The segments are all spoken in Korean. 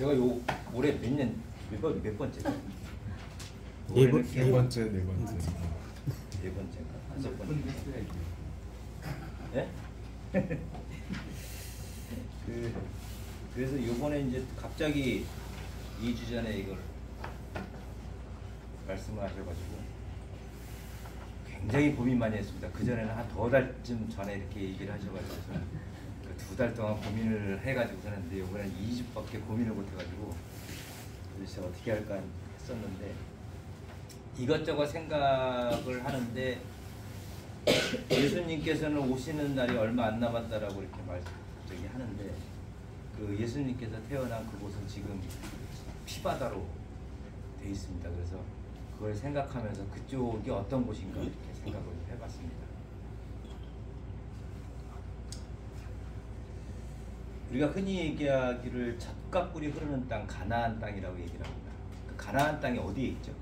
제가 올해 몇 번째? 네 번째. 네 번째인가? 다섯 번째. 예? 그래서 요번에 이제 갑자기 2주 전에 이걸 말씀을 하셔가지고 굉장히 고민 많이 했습니다. 그전에는 한 2달쯤 전에 이렇게 얘기를 하셔가지고 그 2달 동안 고민을 해가지고 하는데 이번에는 2주밖에 고민을 못해가지고 도대체 어떻게 할까 했었는데 이것저것 생각을 하는데 예수님께서는 오시는 날이 얼마 안 남았다라고 이렇게 갑자기 하는데 그 예수님께서 태어난 그곳은 지금 피바다로 돼 있습니다. 그래서 그걸 생각하면서 그쪽이 어떤 곳인가 이렇게 생각을 해봤습니다. 우리가 흔히 얘기하기를 젖과 꿀이 흐르는 땅, 가나안 땅이라고 얘기를 합니다. 그 가나안 땅이 어디에 있죠?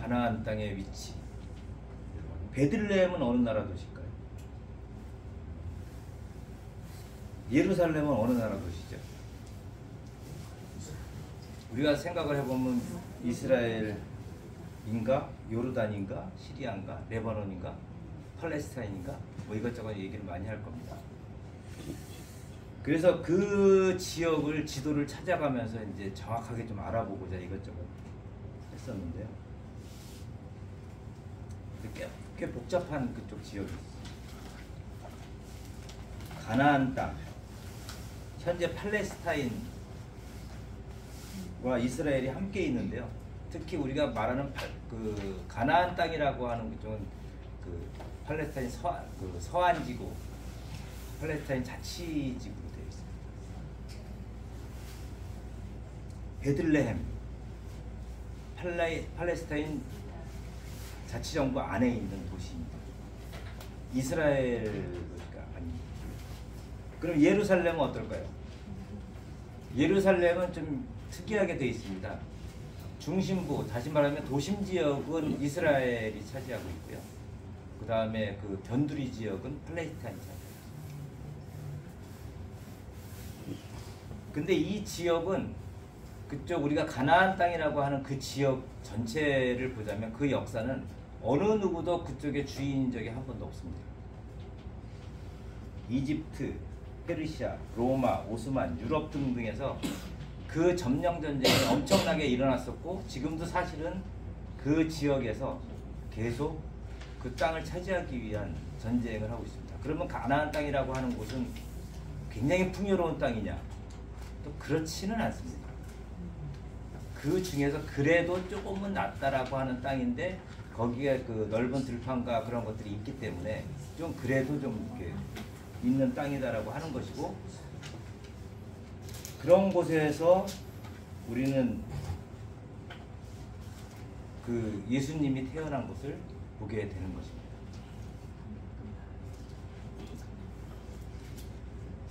가나안 땅의 위치. 베들레헴은 어느 나라 도시일까요? 예루살렘은 어느 나라 도시죠? 우리가 생각을 해보면 이스라엘인가, 요르단인가, 시리아인가, 레바논인가, 팔레스타인인가 뭐 이것저것 얘기를 많이 할 겁니다. 그래서 그 지역을 지도를 찾아가면서 이제 정확하게 좀 알아보고자 이것저것 했었는데요. 꽤 복잡한 그쪽 지역이 있어요. 가나안 땅, 현재 팔레스타인과 이스라엘이 함께 있는데요. 특히 우리가 말하는 그 가나안 땅이라고 하는 그쪽은 그 팔레스타인 서안지구, 팔레스타인 자치지구로 되어 있습니다. 베들레헴, 팔레스타인 자치정부 안에 있는 도시입니다. 이스라엘 도시가 아닙니다. 그럼 예루살렘은 어떨까요? 예루살렘은 좀 특이하게 되어 있습니다. 중심부, 다시 말하면 도심 지역은 이스라엘이 차지하고 있고요. 그 다음에 그 변두리 지역은 팔레스타인이 차지하고 있습니다. 근데 이 지역은 그쪽 우리가 가나안 땅이라고 하는 그 지역 전체를 보자면 그 역사는 어느 누구도 그쪽의 주인인 적이 한 번도 없습니다. 이집트, 페르시아, 로마, 오스만, 유럽 등등에서 그 점령 전쟁이 엄청나게 일어났었고 지금도 사실은 그 지역에서 계속 그 땅을 차지하기 위한 전쟁을 하고 있습니다. 그러면 가나안 땅이라고 하는 곳은 굉장히 풍요로운 땅이냐? 또 그렇지는 않습니다. 그 중에서 그래도 조금은 낫다라고 하는 땅인데 거기에 그 넓은 들판과 그런 것들이 있기 때문에 좀 그래도 좀 이렇게 있는 땅이다라고 하는 것이고 그런 곳에서 우리는 그 예수님이 태어난 곳을 보게 되는 것입니다.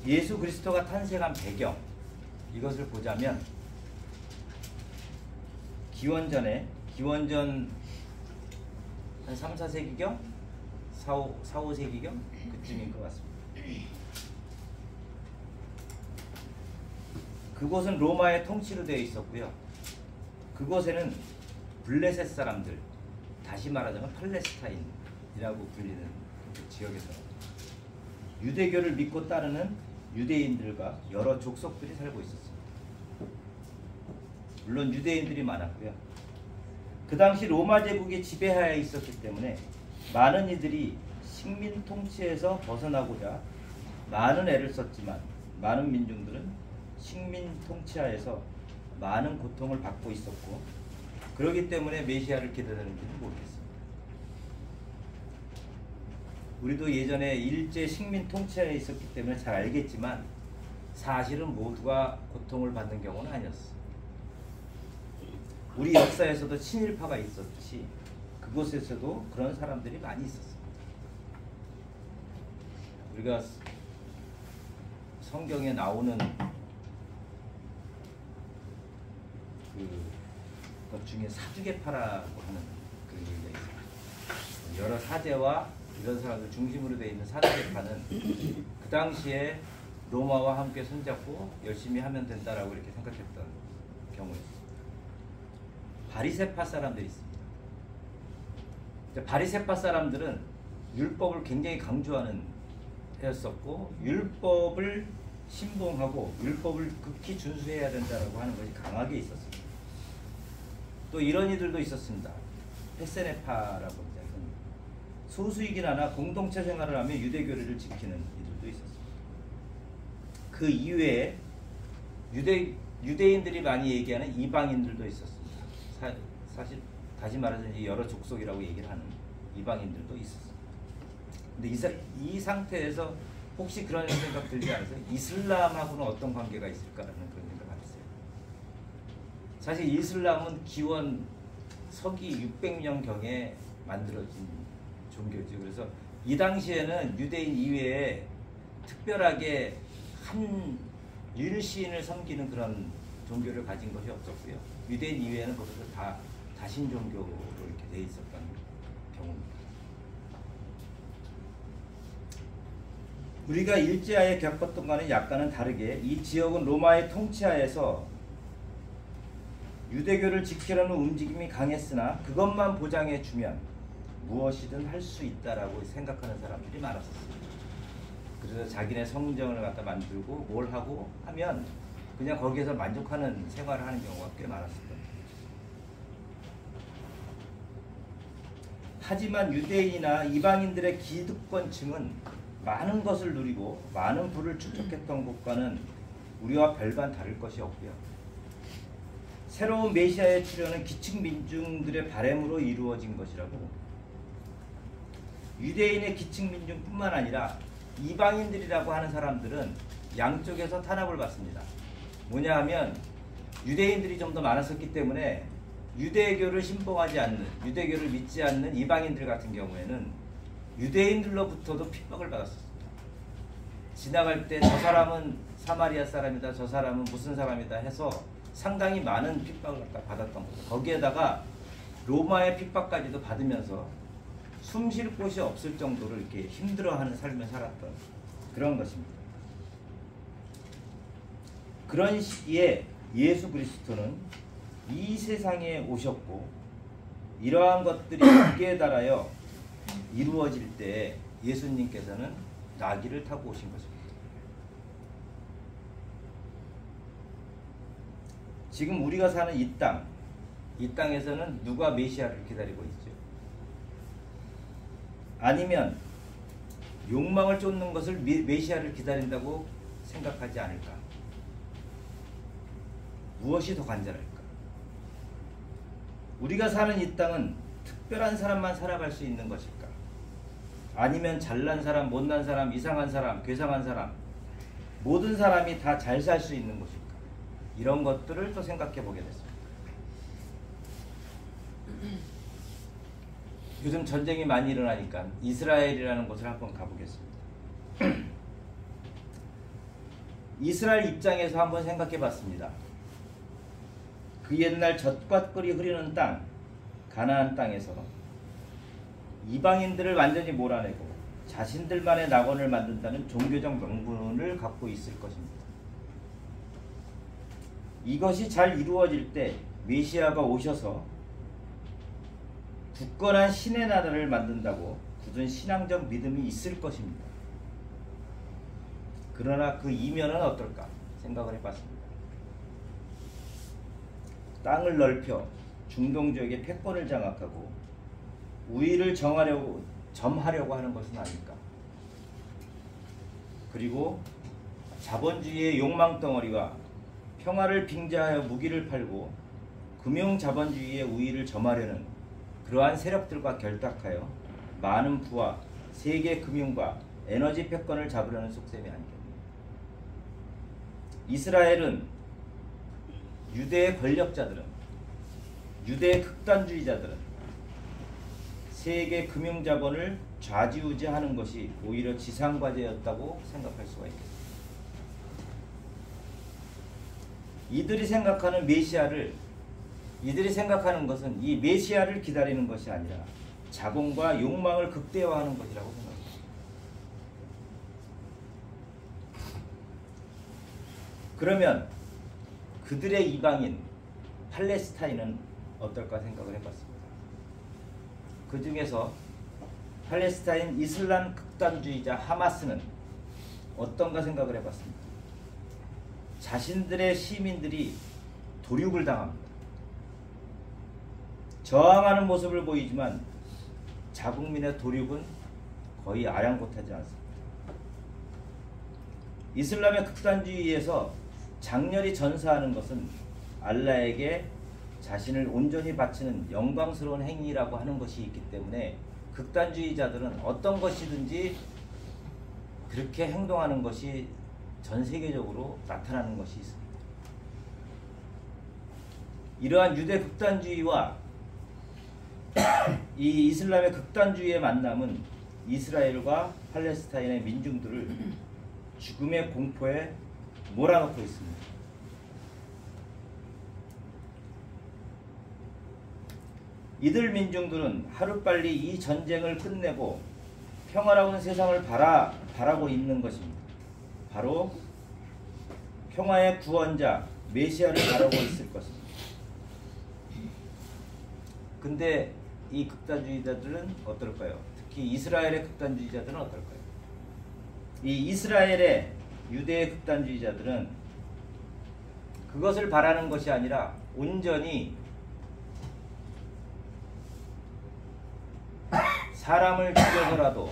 예수 그리스도가 탄생한 배경 이것을 보자면 기원전 한 3, 4세기경? 4, 5세기경? 그쯤인 것 같습니다. 그곳은 로마의 통치로 되어 있었고요. 그곳에는 블레셋 사람들, 다시 말하자면 팔레스타인이라고 불리는 그 지역에서 유대교를 믿고 따르는 유대인들과 여러 족속들이 살고 있었습니다. 물론 유대인들이 많았고요. 그 당시 로마 제국의 지배하에 있었기 때문에 많은 이들이 식민 통치에서 벗어나고자 많은 애를 썼지만 많은 민중들은 식민 통치하에서 많은 고통을 받고 있었고 그렇기 때문에 메시아를 기다렸는지는 모르겠습니다. 우리도 예전에 일제 식민 통치하에 있었기 때문에 잘 알겠지만 사실은 모두가 고통을 받는 경우는 아니었습니다. 우리 역사에서도 친일파가 있었듯이 그곳에서도 그런 사람들이 많이 있었습니다. 우리가 성경에 나오는 것 중에 사두개파라고 하는 그런 얘기가 있습니다. 여러 사제와 이런 사람들 중심으로 되어 있는 사두개파는 그 당시에 로마와 함께 손잡고 열심히 하면 된다라고 이렇게 생각했던 경우였습니다. 바리새파 사람들이 있습니다. 바리새파 사람들은 율법을 굉장히 강조하는 해였었고, 율법을 신봉하고 율법을 극히 준수해야 된다라고 하는 것이 강하게 있었습니다. 또 이런 이들도 있었습니다. 페세네파라고 이제 소수이긴 하나 공동체 생활을 하며 유대교리를 지키는 이들도 있었습니다. 그 이외에 유대인들이 많이 얘기하는 이방인들도 있었습니다. 사실 다시 말해서 이제 여러 족속이라고 얘기를 하는 이방인들도 있었습니다. 근데 이 상태에서 혹시 그런 생각 들지 않으세요? 이슬람하고는 어떤 관계가 있을까라는 그런 생각을 했어요. 사실 이슬람은 기원 서기 600년경에 만들어진 종교죠. 그래서 이 당시에는 유대인 이외에 특별하게 한 유일시인을 섬기는 그런 종교를 가진 것이 없었고요. 유대인 이외에는 거기서 다 다신 종교로 이렇게 돼 있었던 경우입니다. 우리가 일제하에 겪었던 것과는 약간은 다르게 이 지역은 로마의 통치하에서 유대교를 지키려는 움직임이 강했으나 그것만 보장해 주면 무엇이든 할 수 있다라고 생각하는 사람들이 많았습니다. 그래서 자기네 성정을 갖다 만들고 뭘 하고 하면 그냥 거기에서 만족하는 생활을 하는 경우가 꽤 많았습니다. 하지만 유대인이나 이방인들의 기득권층은 많은 것을 누리고 많은 부를 축적했던 것과는 우리와 별반 다를 것이 없고요. 새로운 메시아의 출현은 기층 민중들의 바람으로 이루어진 것이라고, 유대인의 기층 민중뿐만 아니라 이방인들이라고 하는 사람들은 양쪽에서 탄압을 받습니다. 뭐냐 하면 유대인들이 좀 더 많았었기 때문에 유대교를 신봉하지 않는, 유대교를 믿지 않는 이방인들 같은 경우에는 유대인들로부터도 핍박을 받았습니다. 지나갈 때 저 사람은 사마리아 사람이다, 저 사람은 무슨 사람이다 해서 상당히 많은 핍박을 받았던 거죠. 거기에다가 로마의 핍박까지도 받으면서 숨 쉴 곳이 없을 정도로 이렇게 힘들어하는 삶을 살았던 그런 것입니다. 그런 시기에 예수 그리스도는 이 세상에 오셨고, 이러한 것들이 극계에 달하여 이루어질 때 예수님께서는 나귀를 타고 오신 것입니다. 지금 우리가 사는 이 땅에서는 누가 메시아를 기다리고 있죠? 아니면 욕망을 쫓는 것을 메시아를 기다린다고 생각하지 않을까? 무엇이 더 간절할까? 우리가 사는 이 땅은 특별한 사람만 살아갈 수 있는 것일까? 아니면 잘난 사람, 못난 사람, 이상한 사람, 괴상한 사람, 모든 사람이 다 잘 살 수 있는 곳일까? 이런 것들을 또 생각해 보게 됐습니다. 요즘 전쟁이 많이 일어나니까 이스라엘이라는 곳을 한번 가보겠습니다. 이스라엘 입장에서 한번 생각해 봤습니다. 그 옛날 젖과 꿀이 흐르는 땅, 가나안 땅에서 이방인들을 완전히 몰아내고 자신들만의 낙원을 만든다는 종교적 명분을 갖고 있을 것입니다. 이것이 잘 이루어질 때 메시아가 오셔서 굳건한 신의 나라를 만든다고 굳은 신앙적 믿음이 있을 것입니다. 그러나 그 이면은 어떨까 생각을 해봤습니다. 땅을 넓혀 중동 지역의 패권을 장악하고 우위를 점하려고 하는 것은 아닐까. 그리고 자본주의의 욕망덩어리와 평화를 빙자하여 무기를 팔고 금융자본주의의 우위를 점하려는 그러한 세력들과 결탁하여 많은 부와 세계 금융과 에너지 패권을 잡으려는 속셈이 아니겠습니까? 이스라엘은 유대의 권력자들은, 유대의 극단주의자들은 세계 금융자본을 좌지우지하는 것이 오히려 지상과제였다고 생각할 수가 있겠습니다. 이들이 생각하는 메시아를, 이들이 생각하는 것은 이 메시아를 기다리는 것이 아니라 자본과 욕망을 극대화하는 것이라고 생각합니다. 그러면 그들의 이방인 팔레스타인은 어떨까 생각을 해봤습니다. 그 중에서 팔레스타인 이슬람 극단주의자 하마스는 어떤가 생각을 해봤습니다. 자신들의 시민들이 도륙을 당합니다. 저항하는 모습을 보이지만 자국민의 도륙은 거의 아랑곳하지 않습니다. 이슬람의 극단주의에서 장렬히 전사하는 것은 알라에게 자신을 온전히 바치는 영광스러운 행위라고 하는 것이 있기 때문에 극단주의자들은 어떤 것이든지 그렇게 행동하는 것이 전 세계적으로 나타나는 것이 있습니다. 이러한 유대 극단주의와 이 이슬람의 극단주의의 만남은 이스라엘과 팔레스타인의 민중들을 죽음의 공포에 몰아넣고 있습니다. 이들 민중들은 하루빨리 이 전쟁을 끝내고 평화로운 세상을 바라고 있는 것입니다. 바로 평화의 구원자 메시아를 바라고 있을 것입니다. 근데 이 극단주의자들은 어떨까요? 특히 이스라엘의 극단주의자들은 어떨까요? 이 이스라엘의 유대의 극단주의자들은 그것을 바라는 것이 아니라 온전히 사람을 죽여서라도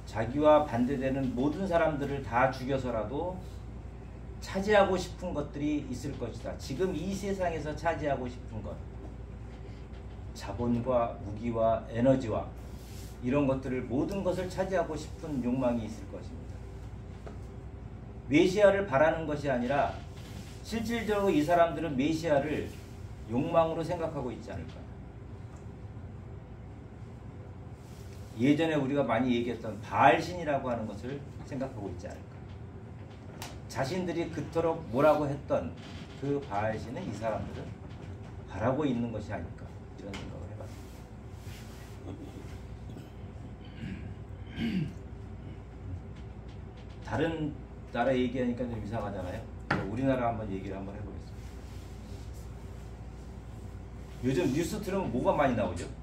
자기와 반대되는 모든 사람들을 다 죽여서라도 차지하고 싶은 것들이 있을 것이다. 지금 이 세상에서 차지하고 싶은 것, 자본과 무기와 에너지와 이런 것들을 모든 것을 차지하고 싶은 욕망이 있을 것입니다. 메시아를 바라는 것이 아니라 실질적으로 이 사람들은 메시아를 욕망으로 생각하고 있지 않을까. 예전에 우리가 많이 얘기했던 바알신이라고 하는 것을 생각하고 있지 않을까. 자신들이 그토록 뭐라고 했던 그 바알신은 이 사람들은 바라고 있는 것이 아닐까, 이런 생각을 해봤습니다. 다른 나라 얘기하니까 좀 이상하잖아요. 우리나라 한번 얘기를 한번 해보겠습니다. 요즘 뉴스 들으면 뭐가 많이 나오죠?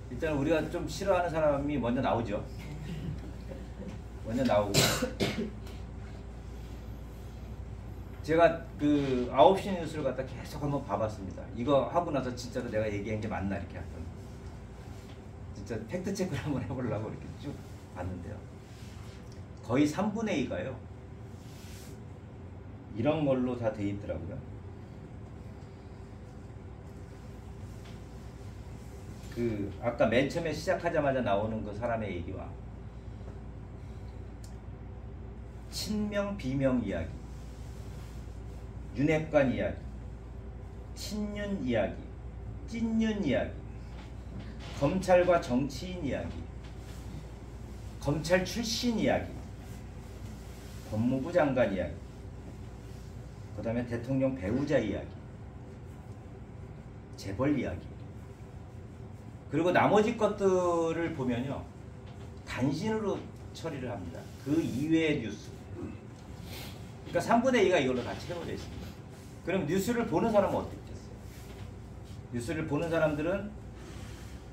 일단 우리가 좀 싫어하는 사람이 먼저 나오죠. 먼저 나오고 제가 그 9시 뉴스를 갖다 계속 한번 봐봤습니다. 이거 하고 나서 진짜로 내가 얘기한 게 맞나 이렇게 했던, 진짜 팩트 체크를 한번 해보려고 이렇게 쭉 봤는데요. 거의 3분의 2가요. 이런 걸로 다 돼 있더라고요. 그 아까 맨 처음에 시작하자마자 나오는 그 사람의 얘기와 친명 비명 이야기, 윤핵관 이야기, 친윤 이야기, 찐윤 이야기, 검찰과 정치인 이야기, 검찰 출신 이야기, 법무부 장관 이야기, 그 다음에 대통령 배우자 이야기, 재벌 이야기, 그리고 나머지 것들을 보면요 단신으로 처리를 합니다. 그 이외의 뉴스, 그러니까 3분의 2가 이걸로 다 채워져 있습니다. 그럼 뉴스를 보는 사람은 어떻겠어요? 뉴스를 보는 사람들은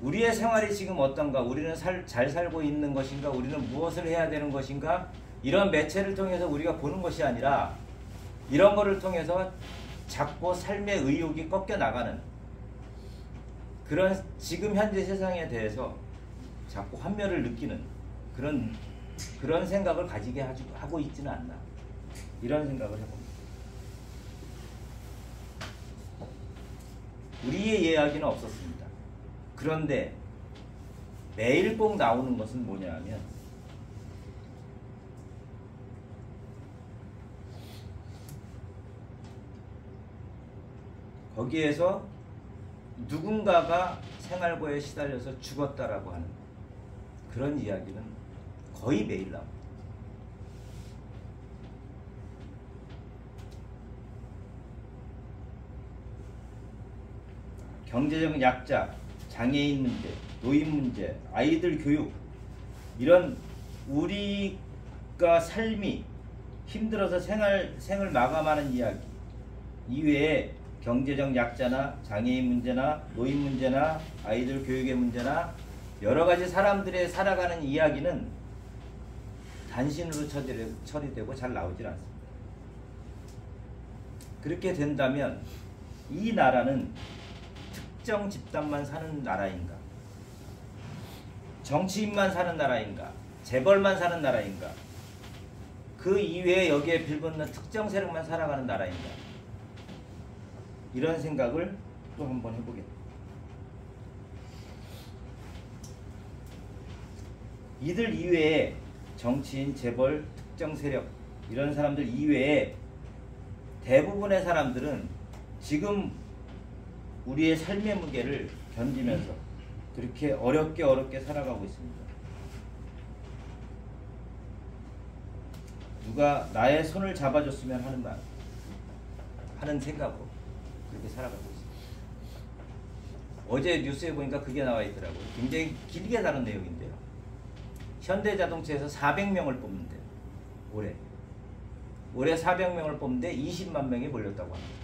우리의 생활이 지금 어떤가, 우리는 잘 살고 있는 것인가, 우리는 무엇을 해야 되는 것인가, 이런 매체를 통해서 우리가 보는 것이 아니라 이런 거를 통해서 자꾸 삶의 의욕이 꺾여 나가는 그런 지금 현재 세상에 대해서 자꾸 환멸을 느끼는 그런 생각을 가지게 하고 있지는 않나, 이런 생각을 해봅니다. 우리의 이야기는 없었습니다. 그런데 매일 꼭 나오는 것은 뭐냐 하면 거기에서 누군가가 생활고에 시달려서 죽었다라고 하는 그런 이야기는 거의 매일 나옵니다. 경제적 약자, 장애인 문제, 노인 문제, 아이들 교육, 이런 우리가 삶이 힘들어서 생을 마감하는 이야기 이외에 경제적 약자나 장애인 문제나 노인 문제나 아이들 교육의 문제나 여러 가지 사람들의 살아가는 이야기는 단신으로 처리되고 잘 나오질 않습니다. 그렇게 된다면 이 나라는 특정 집단만 사는 나라인가? 정치인만 사는 나라인가? 재벌만 사는 나라인가? 그 이외에 여기에 빌붙는 특정 세력만 살아가는 나라인가? 이런 생각을 또 한번 해보겠다. 이들 이외에 정치인, 재벌, 특정 세력 이런 사람들 이외에 대부분의 사람들은 지금 우리의 삶의 무게를 견디면서 그렇게 어렵게 살아가고 있습니다. 누가 나의 손을 잡아줬으면 하는 생각으로 그렇게 살아가고 있습니다. 어제 뉴스에 보니까 그게 나와 있더라고요. 굉장히 길게 다룬 내용인데요. 현대자동차에서 400명을 뽑는데요. 올해 400명을 뽑는데 20만 명이 몰렸다고 합니다.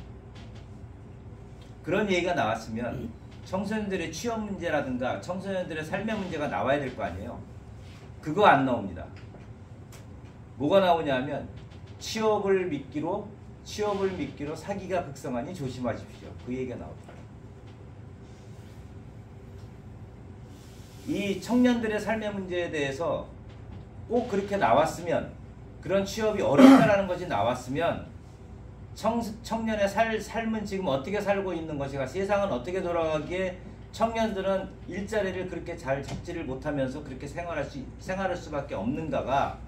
그런 얘기가 나왔으면 청소년들의 취업 문제라든가 청소년들의 삶의 문제가 나와야 될 거 아니에요. 그거 안 나옵니다. 뭐가 나오냐면 취업을 미끼로 사기가 극성하니 조심하십시오. 그 얘기가 나옵니다. 이 청년들의 삶의 문제에 대해서 꼭 그렇게 나왔으면, 그런 취업이 어렵다라는 것이 나왔으면 청년의 삶은 지금 어떻게 살고 있는 것인가, 세상은 어떻게 돌아가기에 청년들은 일자리를 그렇게 잘 잡지를 못하면서 그렇게 생활할 수밖에 없는가가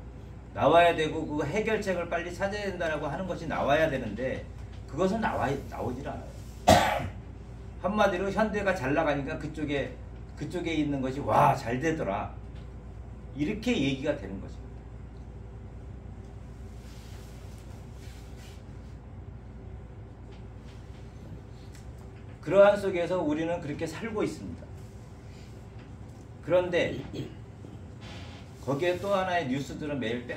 나와야 되고, 그 해결책을 빨리 찾아야 된다라고 하는 것이 나와야 되는데 그것은 나오질 않아요. 한마디로 현대가 잘 나가니까 그쪽에 있는 것이 와, 잘 되더라, 이렇게 얘기가 되는 것입니다. 그러한 속에서 우리는 그렇게 살고 있습니다. 그런데 거기에 또 하나의 뉴스들은 매일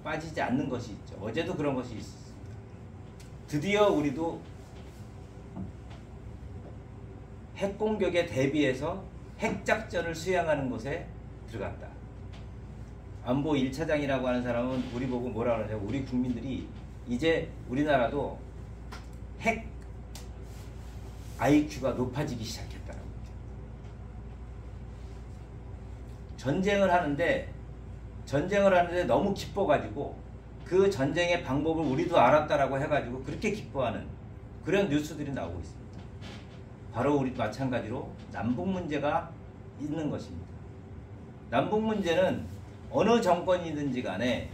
빠지지 않는 것이 있죠. 어제도 그런 것이 있었습니다. 드디어 우리도 핵공격에 대비해서 핵작전을 수행하는 곳에 들어갔다. 안보 1차장이라고 하는 사람은 우리 보고 뭐라 그러냐면, 우리 국민들이 이제 우리나라도 핵 IQ가 높아지기 시작했다라고. 전쟁을 하는데 너무 기뻐가지고 그 전쟁의 방법을 우리도 알았다라고 해가지고 그렇게 기뻐하는 그런 뉴스들이 나오고 있습니다. 바로 우리 마찬가지로 남북 문제가 있는 것입니다. 남북 문제는 어느 정권이든지 간에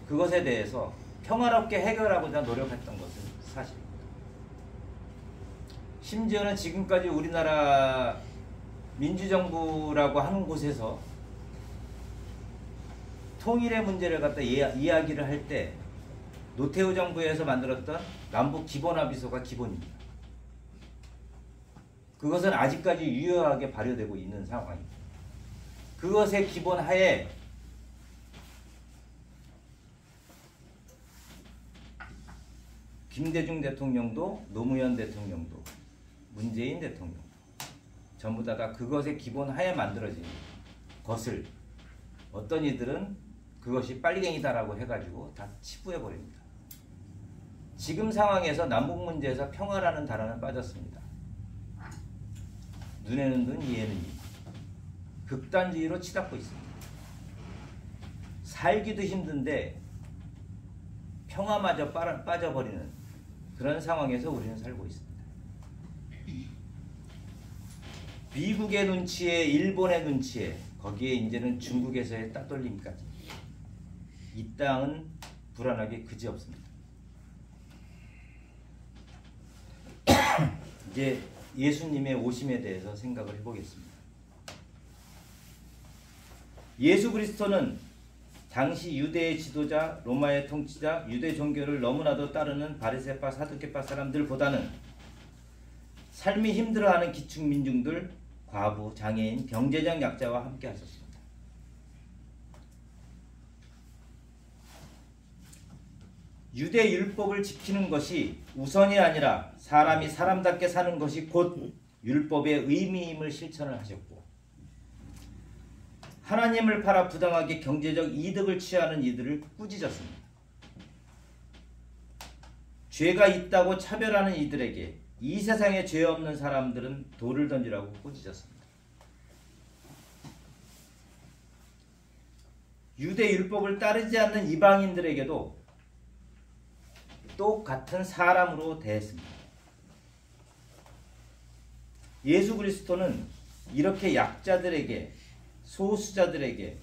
그것에 대해서 평화롭게 해결하고자 노력했던 것은 사실입니다. 심지어는 지금까지 우리나라 민주정부라고 하는 곳에서 통일의 문제를 갖다 이야기를 할 때 노태우 정부에서 만들었던 남북 기본합의서가 기본입니다. 그것은 아직까지 유효하게 발효되고 있는 상황입니다. 그것의 기본 하에 김대중 대통령도 노무현 대통령도 문재인 대통령 전부 다가 그것의 기본 하에 만들어진 것을 어떤 이들은 그것이 빨갱이다라고 해가지고 다 치부해버립니다. 지금 상황에서 남북 문제에서 평화라는 단어는 빠졌습니다. 눈에는 눈, 이에는 이. 극단주의로 치닫고 있습니다. 살기도 힘든데 평화마저 빠져버리는 그런 상황에서 우리는 살고 있습니다. 미국의 눈치에, 일본의 눈치에, 거기에 이제는 중국에서의 따돌림까지, 이 땅은 불안하게 그지없습니다. 이제 예수님의 오심에 대해서 생각을 해보겠습니다. 예수 그리스도는 당시 유대의 지도자, 로마의 통치자, 유대 종교를 너무나도 따르는 바리새파, 사두개파 사람들보다는 삶이 힘들어하는 기축민중들, 과부, 장애인, 경제적 약자와 함께 하셨습니다. 유대 율법을 지키는 것이 우선이 아니라 사람이 사람답게 사는 것이 곧 율법의 의미임을 실천을 하셨고, 하나님을 팔아 부당하게 경제적 이득을 취하는 이들을 꾸짖었습니다. 죄가 있다고 차별하는 이들에게 이 세상에 죄 없는 사람들은 돌을 던지라고 꾸짖었습니다. 유대 율법을 따르지 않는 이방인들에게도 똑같은 사람으로 대했습니다. 예수 그리스도는 이렇게 약자들에게, 소수자들에게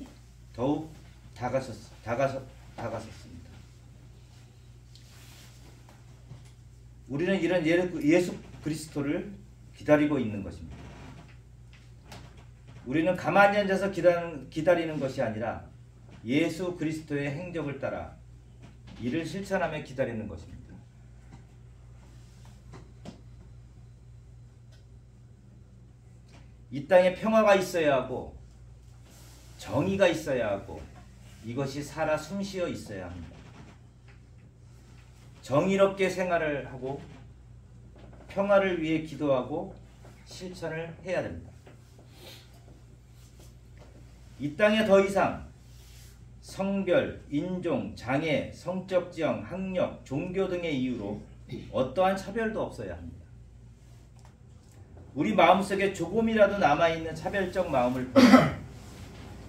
더욱 다가섰습니다. 우리는 이런 예수 그리스도를 기다리고 있는 것입니다. 우리는 가만히 앉아서 기다리는 것이 아니라 예수 그리스도의 행적을 따라 이를 실천하며 기다리는 것입니다. 이 땅에 평화가 있어야 하고 정의가 있어야 하고 이것이 살아 숨쉬어 있어야 합니다. 정의롭게 생활을 하고 평화를 위해 기도하고 실천을 해야 됩니다. 이 땅에 더 이상 성별, 인종, 장애, 성적 지형, 학력, 종교 등의 이유로 어떠한 차별도 없어야 합니다. 우리 마음속에 조금이라도 남아있는 차별적 마음을 버려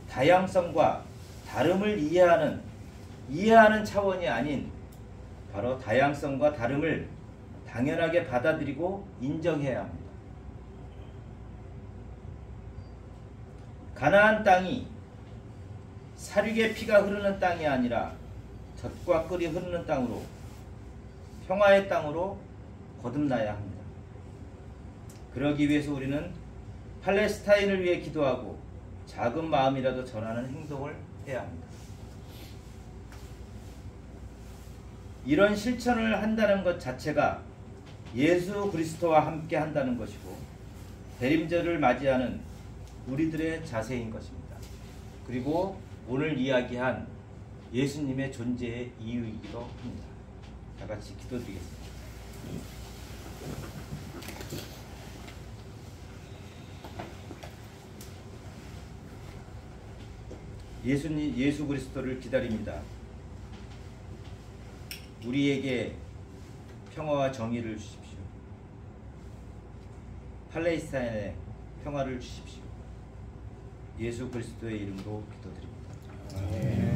다양성과 다름을 이해하는 차원이 아닌 바로 다양성과 다름을 당연하게 받아들이고 인정해야 합니다. 가나안 땅이 사륙의 피가 흐르는 땅이 아니라 젖과 꿀이 흐르는 땅으로, 평화의 땅으로 거듭나야 합니다. 그러기 위해서 우리는 팔레스타인을 위해 기도하고 작은 마음이라도 전하는 행동을 해야 합니다. 이런 실천을 한다는 것 자체가 예수 그리스도와 함께 한다는 것이고 대림절을 맞이하는 우리들의 자세인 것입니다. 그리고 오늘 이야기한 예수님의 존재의 이유이기도 합니다. 다 같이 기도드리겠습니다. 예수 그리스도를 기다립니다. 우리에게 평화와 정의를 주십시오. 팔레스타인에 평화를 주십시오. 예수 그리스도의 이름으로 기도드립니다. 아멘.